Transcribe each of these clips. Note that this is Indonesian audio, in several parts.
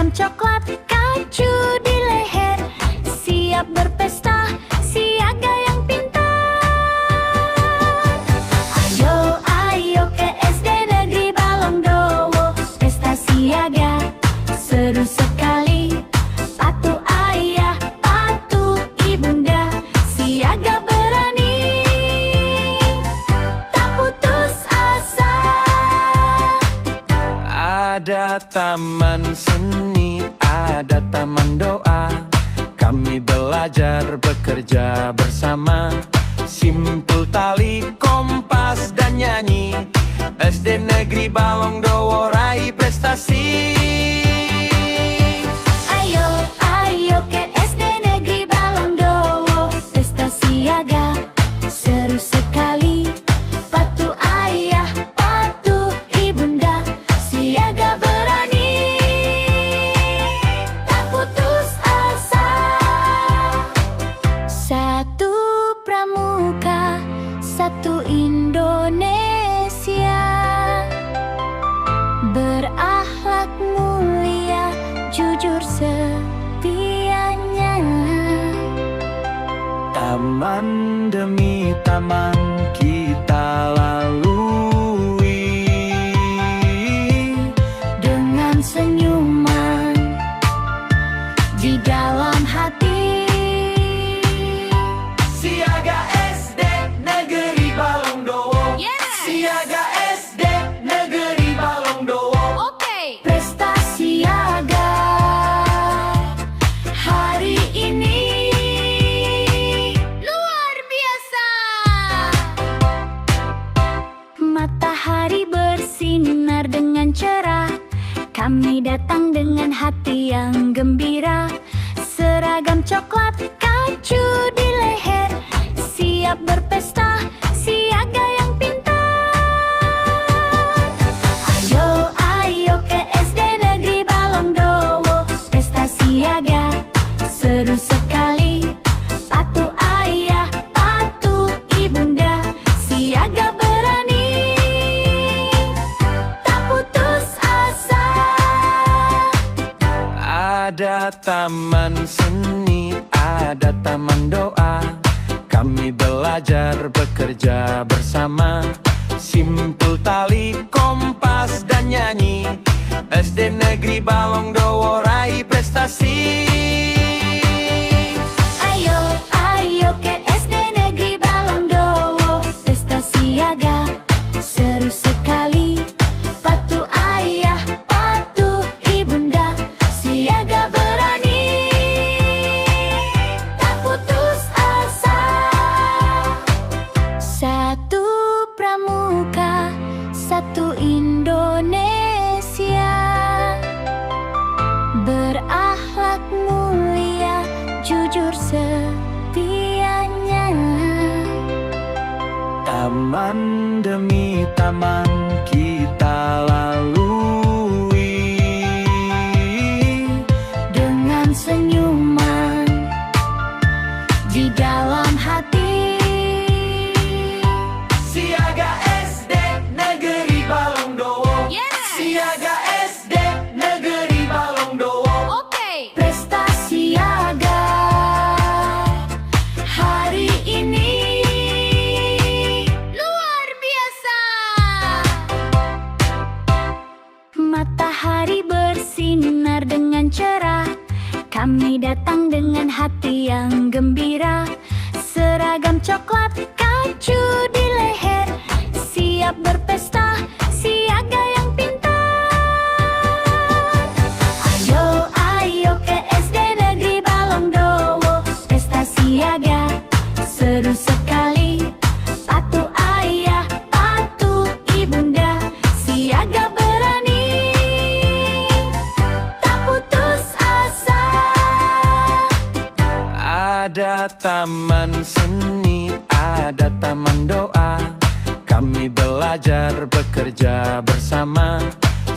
seragam coklat, kacu di leher, siap berpesta, siaga yang pintar. Ayo, ayo ke SD Negeri Balongdowo, pesta siaga seru sekali. Patuh ayah, patuh ibunda, siaga berani, tak putus asa. Ada taman seni, ada taman doa. Kami belajar bekerja bersama. Simpul tali, kompas dan nyanyi. SD Negeri Balongdowo raih prestasi. Ayo, ayo ke SD Negeri Balongdowo, pesta siaga seru sekali. Patuh ayah, patuh ibunda, siaga berani, tak putus asa. Satu pramuka, satu Indonesia, berakhlak mulia, jujur setianya. Taman demi taman kita lalui, Dengan senyuman di dalam hati. Siaga SD Negeri Balongdowo. Siaga SD Negeri Balongdowo. Pesta siaga hari ini luar biasa. Matahari bersinar dengan cerah, kami datang dengan hati yang gembira. Seragam coklat, kacu di leher, siap berpesta, siaga yang pintar. Ayo, ayo ke SD Negeri Balongdowo, pesta siaga seru sekali. Patuh ayah, patuh ibunda, siaga berani, tak putus asa. Ada taman seni, ada taman doa. Kami belajar bekerja bersama. Simpul tali, kompas dan nyanyi. SD Negeri Balongdowo raih prestasi. Ayo, ayo ke SD Negeri Balongdowo, pesta siaga seru sekali. Patuh ayah, patuh ibunda, siaga berani, tak putus asa. Satu pramuka, satu Indonesia, berakhlak mulia, jujur setianya. Taman demi taman kita lalui, Dengan senyuman di dalam hati. Siaga SD Negeri Balongdowo. Siaga SD Negeri Balongdowo. Pesta siaga hari ini luar biasa. Matahari bersinar dengan cerah, kami datang dengan hati yang gembira. Seragam coklat, kacu di leher, siap berpesta, siaga yang pintar. Ayo, ayo ke SD Negeri Balongdowo, pesta siaga seru sekali. Patuh ayah, patuh ibunda, siaga berani, tak putus asa. Ada taman seni, ada taman doa. Kami belajar bekerja bersama.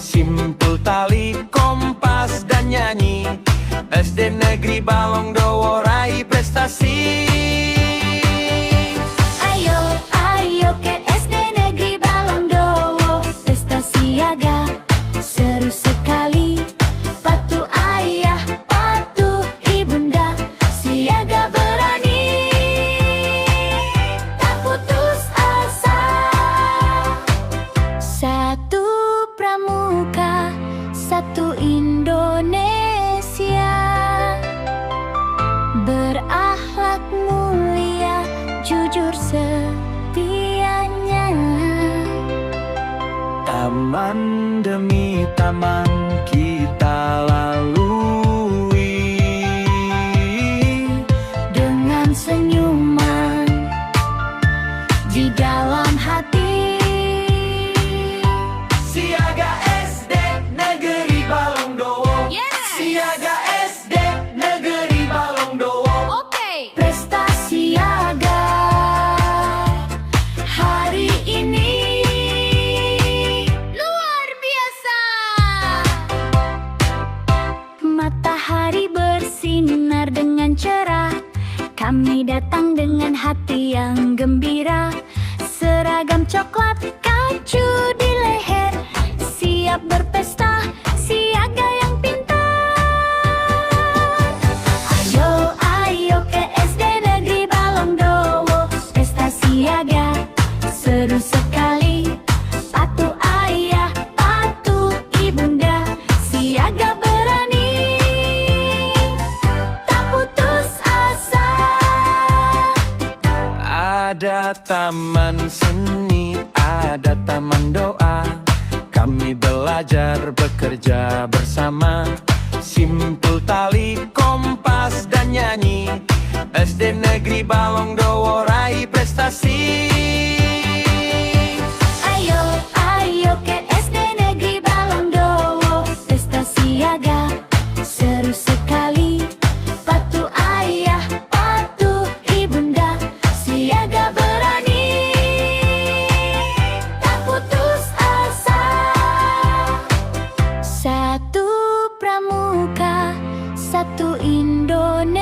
Simpul tali, kompas dan nyanyi. SD Negeri Balongdowo raih prestasi. Ayo, ayo ke SD Negeri Balongdowo, pesta siaga seru sekali. Patuh taman kita lalui dengan senyuman di dalam hati. Siaga SD Negeri Balongdowo. Siaga SD Negeri Balongdowo. Prestasi siaga hari ini luar biasa. Matahari bersinar dengan cerah, kami datang dengan hati yang gembira. Seragam coklat kacu di leher, siap berpesta, siaga yang pintar. Ayo, ayo ke SD Negeri Balongdowo, pesta siaga seru sekali. Patuh ayah, patuh ibunda, siaga berani, tak putus asa. Ada taman seni, ada taman doa. Kami belajar bekerja bersama. Simpul tali, kompas dan nyanyi. SD Negeri Balongdowo raih prestasi. Ayo, ayo ke SD Negeri Balongdowo, pesta siaga seru sekali. Patuh ayah, patuh ibunda, siaga berani, tak putus asa. Satu pramuka, satu Indonesia,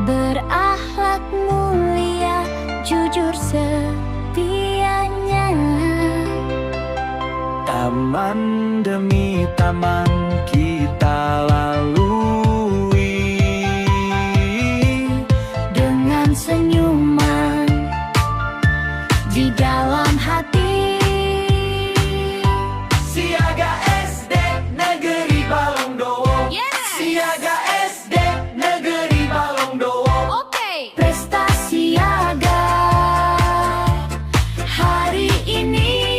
berakhlak mulia, jujur setianya. Taman demi taman kita lalui Dengan senyuman di dalam hati. Siaga SD Negeri Balongdowo. Siaga SD Negeri Balongdowo. Prestasi siaga hari ini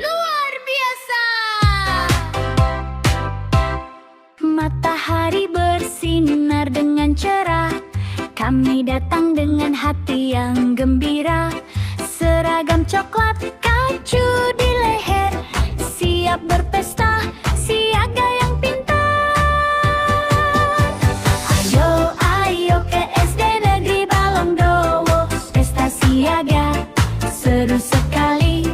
luar biasa. Matahari bersinar dengan cerah, kami datang dengan hati yang gembira. Seragam coklat kacu di leher, siap berpesta, siaga yang pintar. Ayo, ayo ke SD Negeri Balongdowo, pesta siaga seru sekali.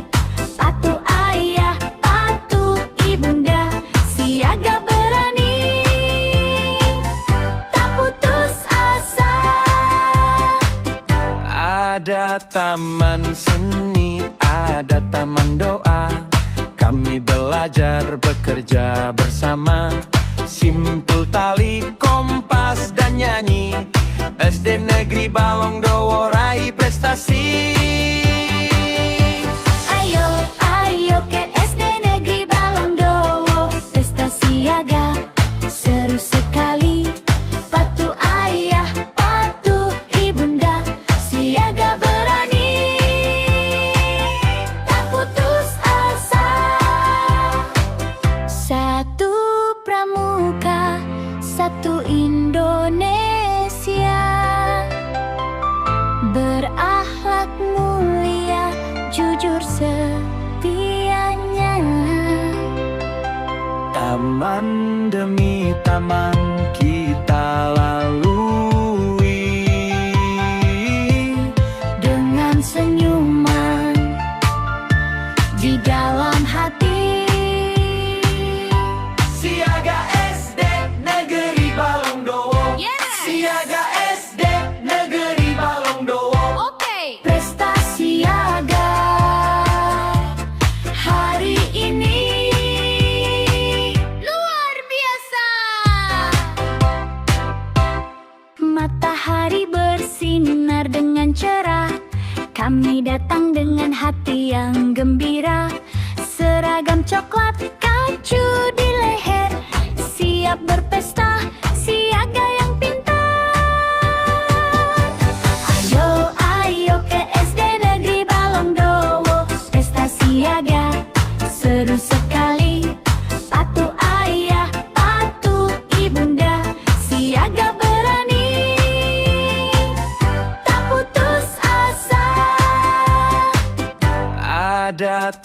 Patuh ayah, patuh ibunda, siaga berani, tak putus asa. Ada taman seni, ada taman doa. Kami belajar bekerja bersama. Simpul tali, kompas dan nyanyi. SD Negeri Balongdowo raih prestasi. Ayo, ayo ke SD Negeri Balongdowo, pesta siaga seru sekali. Patuh ayah, patuh ibunda, siaga berani, tak putus asa. Satu pramuka, satu Indonesia, berakhlak mulia, jujur setianya. Taman demi taman kita lalui Dengan senyuman di dalam hati. Siaga SD Negeri Balongdowo. Siaga SD Negeri Balongdowo. Prestasi siaga hari ini luar biasa. Matahari bersinar dengan cerah, kami datang dengan hati yang gembira. Seragam coklat kacu di leher, siap berpesta, siaga yang pintar. Ayo, ayo ke SD Negeri Balongdowo, pesta siaga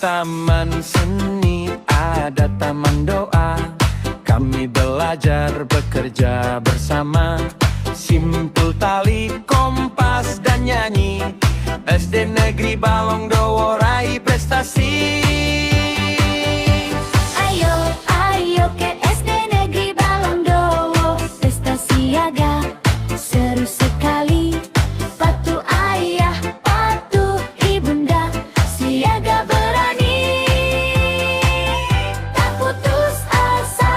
taman seni, ada taman doa. Kami belajar bekerja bersama. Simpul tali, kompas, dan nyanyi. SD Negeri Balongdowo raih prestasi. Ayo, ayo ke SD Negeri Balongdowo, pesta siaga seru sekali. Patuh ayah, patuh ibunda, siaga berani, tak putus asa.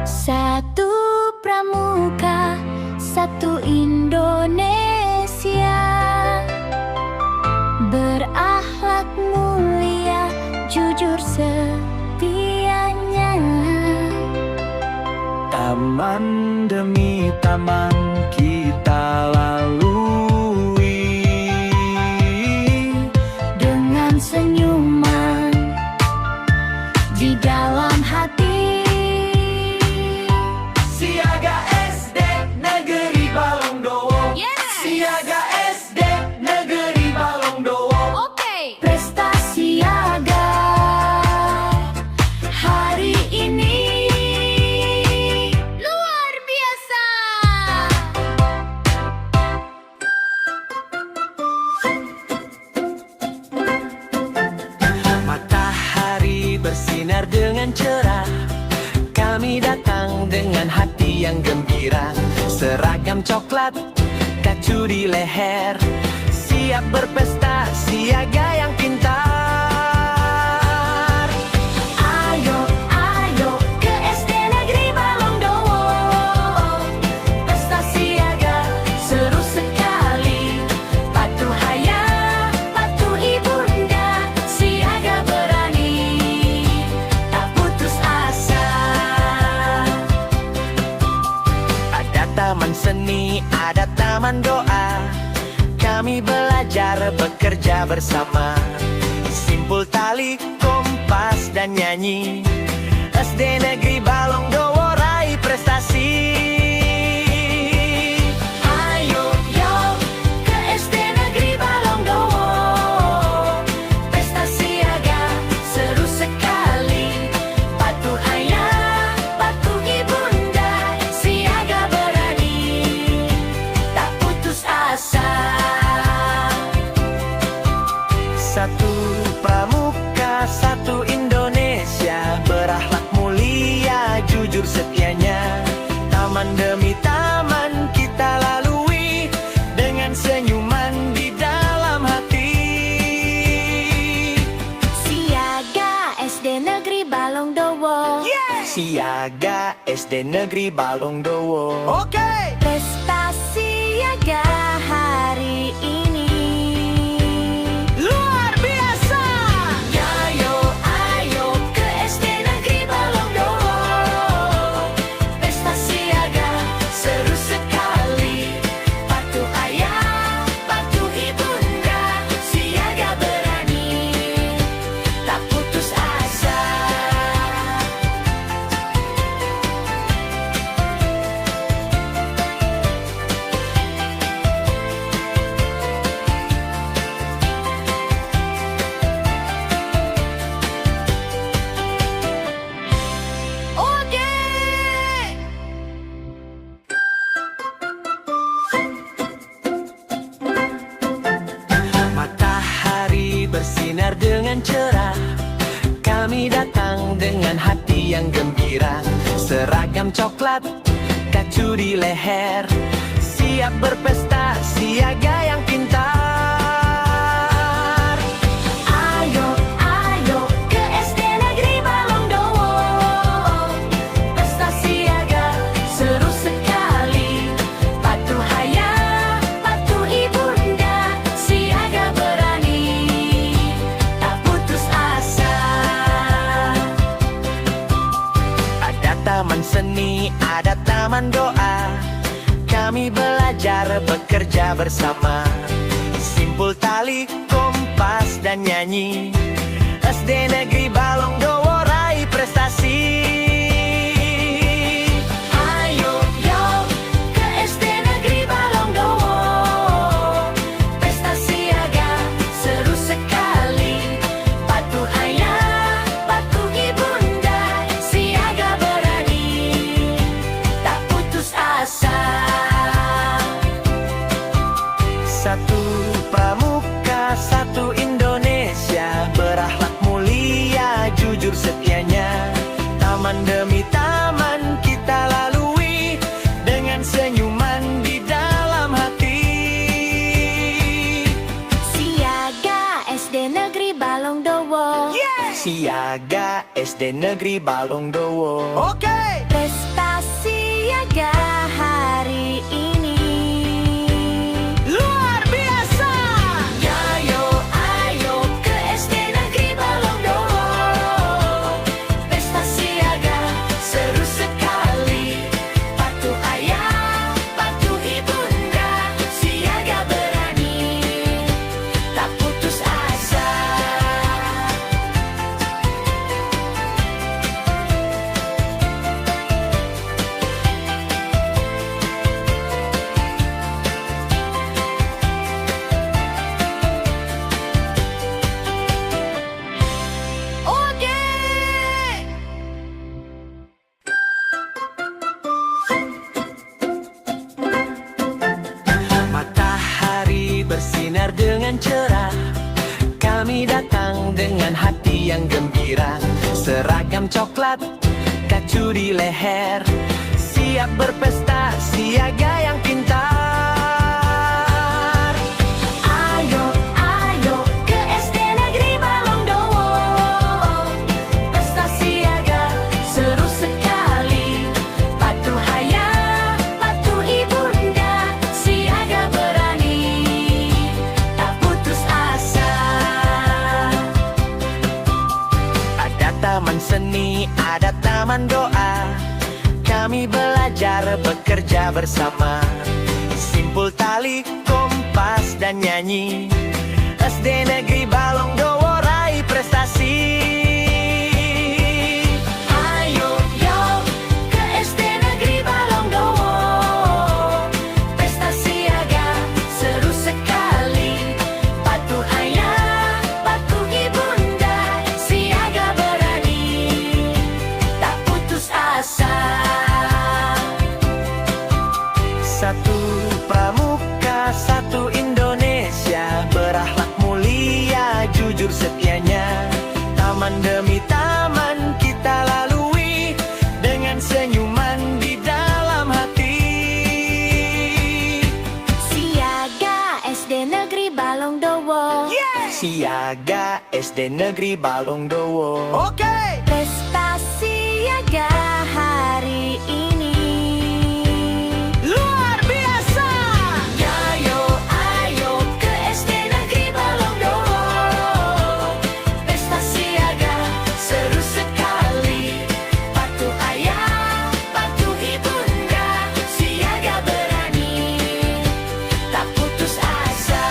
Satu pramuka, satu Indonesia, berakhlak mulia, jujur setianya. Taman demi taman kita lalui, Dengan senyuman di dalam hati. Siaga SD Negeri Balongdowo. Siaga SD Negeri Balongdowo. Oke. Prestasi siaga hari ini luar biasa. Matahari bersinar dengan cerah. Kami datang dengan hati yang gembira. Seragam coklat, kacu di leher, siap berpesta, siaga yang pintar. Ayo, ayo ke SD Negeri Balongdowo, pesta siaga seru sekali. Patuh ayah, patuh ibunda, siaga berani, tak putus asa. Ada taman seni, ada taman doa. Kami belajar bekerja bersama. Simpul tali, kompas, dan nyanyi. SD Negeri Balongdowo raih prestasi. Ayo, yo ke SD Negeri Balongdowo, pesta siaga seru sekali. Patuh ayah, patuh ibunda, siaga berani, tak putus asa. Satu pramuka, satu Indonesia, berakhlak mulia, jujur setianya. Taman demi taman kita lalui, dengan senyuman di dalam hati. Siaga SD Negeri Balongdowo, Siaga SD Negeri Balongdowo. Oke. pesta siaga hari ini luar biasa. Ayo, ayo ke SD Negeri Balongdowo, pesta siaga seru sekali. Patuh ayah, patuh ibunda, siaga berani, tak putus asa. Oke. Matahari bersinar dengan cerah. Kami datang dengan hati yang gembira. Seragam coklat, kacu di leher, siap berpesta, siaga yang pintar. Ayo, ayo ke SD Negeri Balongdowo, pesta siaga seru sekali. Patuh ayah, patuh ibunda, siaga berani, tak putus asa. Ada taman seni, ada taman doa. Kami belajar bekerja bersama. Simpul tali, kompas, dan nyanyi. SD Negeri Balongdowo raih prestasi. Ayo, yo ke SD Negeri Balongdowo, pesta siaga seru sekali. Taman demi taman kita lalui dengan senyuman di dalam hati. Siaga SD Negeri Balongdowo. Siaga SD Negeri Balongdowo. Oke. Prestasi siaga hari ini Luar biasa. Ayo, ayo ke SD Negeri Balongdowo. Pesta siaga seru sekali. Patuh ayah, patuh ibunda, siaga berani, tak putus asa. Oke. Matahari bersinar dengan cerah. Kami datang dengan hati yang gembira. Seragam coklat, kacu di leher, siap berpesta, siaga yang pintar. Ayo, ayo ke SD Negeri Balongdowo. Pesta siaga seru sekali. Patuh ayah, patuh ibunda, siaga berani, tak putus asa. Ada taman seni, ada taman doa. Kami belajar bekerja bersama. Simpul tali, kompas, dan nyanyi. SD Negeri Balongdowo raih prestasi. Ayo, yo ke SD Negeri Balongdowo. Pesta siaga seru sekali. Patuh ayah, patuh ibunda, siaga berani, tak putus asa. Satu pramuka, satu Indonesia, berakhlak mulia, jujur setianya. Taman demi taman kita lalui dengan senyuman di dalam hati. Siaga SD Negeri Balongdowo. Siaga SD Negeri Balongdowo. Oke. Pesta siaga hari ini Luar biasa. Ayo, ayo ke SD Negeri Balongdowo. Pesta siaga seru sekali. Patuh ayah, patuh ibunda, siaga berani, tak putus asa.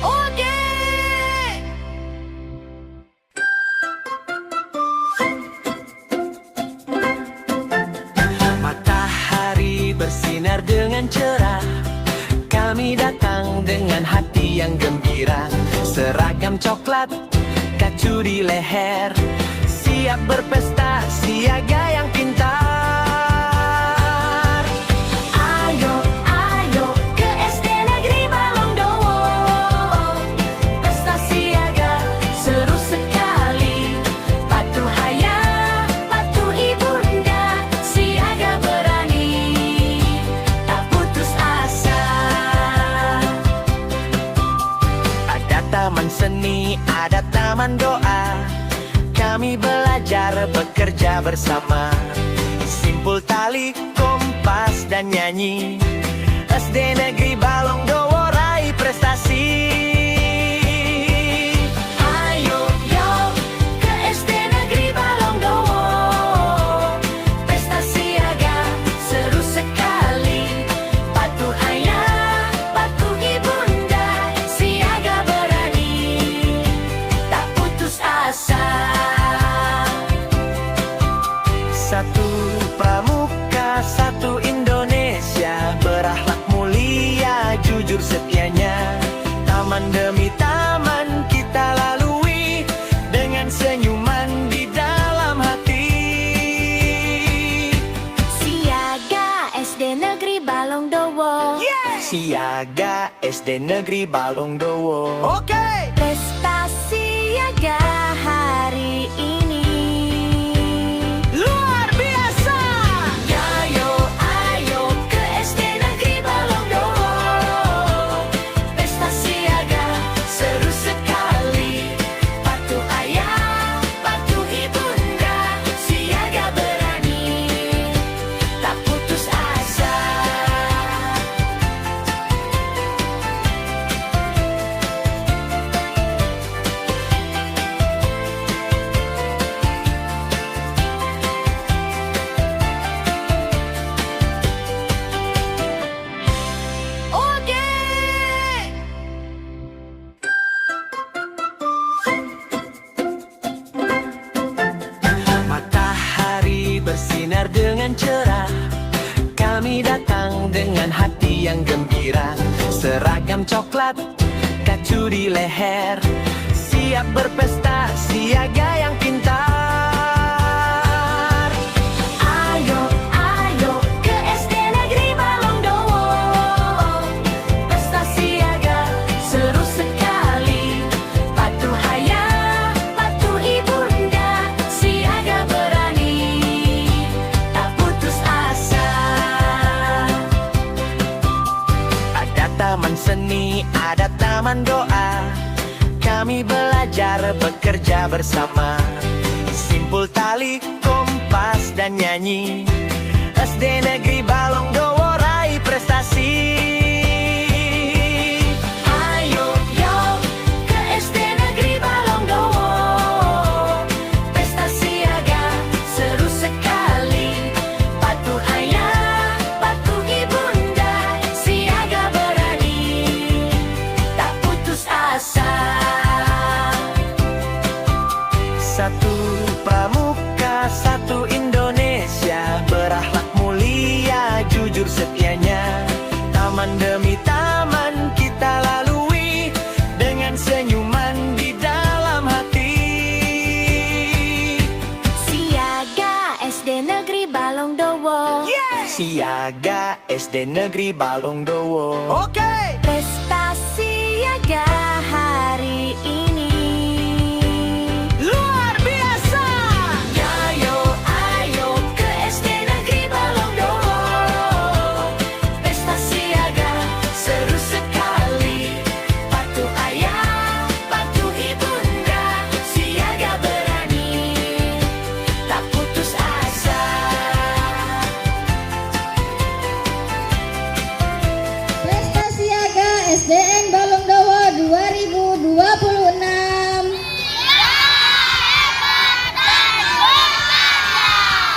Oke. Matahari bersinar dengan cerah. Kami datang dengan hati yang gembira. Seragam coklat, kacu di leher, siap berpesta, siaga yang pintar. Ayo, ayo ke SD Negeri Balongdowo. Pesta siaga seru sekali. Patuh ayah, patuh ibunda, siaga berani, tak putus asa. Ada taman seni, ada taman doa. Kami belajar bekerja bersama. Simpul tali, kompas, dan nyanyi. SD Negeri Balongdowo raih prestasi. Ayo, yo ke SD Negeri Balongdowo. Pesta siaga seru sekali. Patuh ayah, patuh ibunda, siaga berani, tak putus asa. Satu pramuka, satu Indonesia, berakhlak mulia, jujur Siaga SD Negeri Balongdowo. Oke. Pesta siaga hari ini Luar biasa. Ayo, ayo ke SD Negeri Balongdowo. Pesta siaga seru sekali. Patuh ayah, patuh ibunda, siaga berani, tak putus asa. Oke. Matahari bersinar dengan cerah. Kami datang dengan hati yang gembira. Seragam coklat, kacu di leher, siap berpesta, siaga yang pintar. Ayo, ayo ke SD Negeri Balongdowo. Pesta siaga seru sekali. Patuh ayah, patuh ibunda, siaga berani, tak putus asa. Ada taman seni, ada taman doa. Kami belajar bekerja bersama. Simpul tali, kompas, dan nyanyi. SD Negeri Balongdowo raih prestasi. Ayo, yo ke SD Negeri Balongdowo. Pesta siaga seru sekali. Patuh ayah, patuh ibunda, siaga berani, tak putus asa. Satu pramuka, satu Indonesia, berakhlak mulia, jujur setianya. Taman demi taman kita lalui, dengan senyuman di dalam hati. Siaga SD Negeri Balongdowo. Siaga SD Negeri Balongdowo. Oke. Pesta siaga hari ini Luar biasa. Ayo, ayo ke SD Negeri Balongdowo. Pesta siaga seru sekali. Patuh ayah, patuh ibunda, siaga berani, tak putus asa. Pesta Siaga SDN Balongdowo 2026.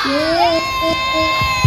Yeay.